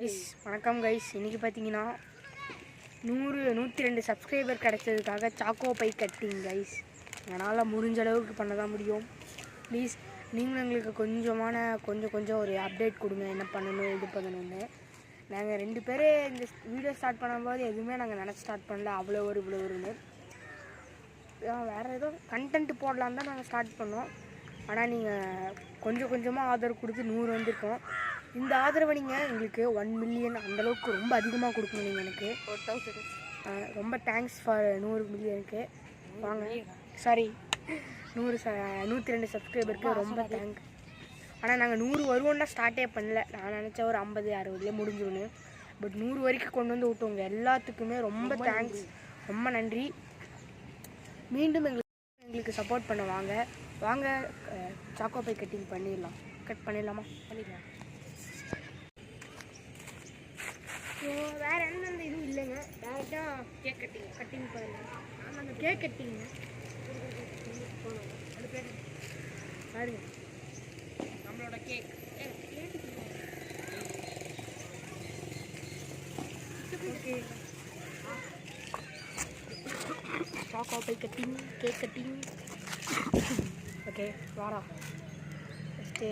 Guys வணக்கம் guys. இன்றைக்கி பார்த்தீங்கன்னா 102 சப்ஸ்கிரைபர் கிடைச்சதுக்காக சாக்கோ பை கட்டிங் கைஸ். அதனால் முடிஞ்ச அளவுக்கு பண்ண தான் முடியும். ப்ளீஸ் நீங்களும் எங்களுக்கு கொஞ்சம் ஒரு அப்டேட் கொடுங்க, என்ன பண்ணணும் இது பண்ணணும்னு. நாங்கள் 2 பேர் இந்த வீடியோ ஸ்டார்ட் பண்ணும்போது எதுவுமே நாங்கள் நினச்சி ஸ்டார்ட் பண்ணல, இவ்வளோ ஒருன்னு வேறு ஏதோ கண்டென்ட் போடலான்னு தான் நாங்கள் ஸ்டார்ட் பண்ணோம். ஆனால் நீங்கள் கொஞ்சமாக ஆதரவு கொடுத்து 100 வந்திருக்கோம். இந்த ஆதரவை நீங்கள் எங்களுக்கு 1 மில்லியன் அந்தளவுக்கு ரொம்ப அதிகமாக கொடுக்கணும். நீங்கள் எனக்கு 4000 ரொம்ப தேங்க்ஸ் ஃபார் 100 மில்லியனுக்கு. வாங்க சாரி 102 சப்ஸ்கிரைபருக்கு ரொம்ப தேங்க்ஸ். ஆனால் நாங்கள் 100 வருவோம்னா ஸ்டார்ட்டே பண்ணல. நான் நினச்சா ஒரு 50-60 முடிஞ்சிடும்னு. பட் 100 வரைக்கும் கொண்டு வந்து விட்டோங்க. எல்லாத்துக்குமே ரொம்ப தேங்க்ஸ், ரொம்ப நன்றி. மீண்டும் எங்களுக்கு சப்போர்ட் பண்ண வாங்க சாக்கோ பை கட் பண்ணிடலாமா? பண்ணிடலாம். வேறு எந்த இதுவும் இல்லைங்க. டேரெக்டாக கேக் கட்டிங் பாருங்கள். நாங்கள் கேக் கட்டிங்க பாருங்க, நம்மளோட cake. Okay, choco pie cutting, cake cutting. Okay வாரா ஃபஸ்ட்டு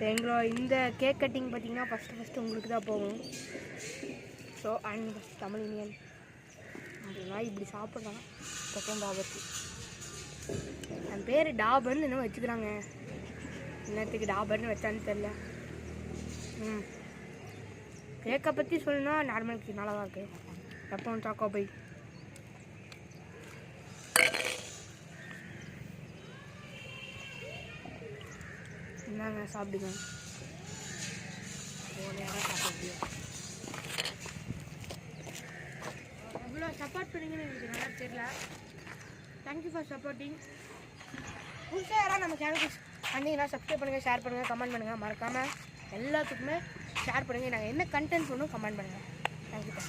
எங்களோட இந்த கேக் கட்டிங் பார்த்தீங்கன்னா ஃபஸ்ட்டு உங்களுக்கு தான் போகும். ஸோ அண்ட் தமிழ் இந்தியன் அப்படின்னா இப்படி சாப்பிட்றான் பக்கம் டாபர்க்கு. என் பேர் டாபர்னு இன்னும் வச்சுக்கிறாங்க. என்னத்துக்கு டாபர்னு வச்சான்னு தெரில. கேக்கை பற்றி சொல்லணும்னா நார்மலுக்கு நல்லா தான் இருக்குது. எப்போ சாக்கோ பை என்னங்க சாப்பிடுங்க. எவ்வளோ சப்போர்ட் பண்ணுங்கன்னு எனக்கு நல்லா தெரியல. Thank you for supporting. புதுசாக யாராவது நம்ம சேனலுக்கு வந்தீங்கன்னா சப்ஸ்கிரைப் பண்ணுங்கள், ஷேர் பண்ணுங்கள், கமெண்ட் பண்ணுங்கள். மறக்காமல் எல்லாத்துக்குமே ஷேர் பண்ணுங்கள். நாங்கள் என்ன கண்டென்ட் பண்ணணும் கமெண்ட் பண்ணுங்கள். தேங்க்யூ.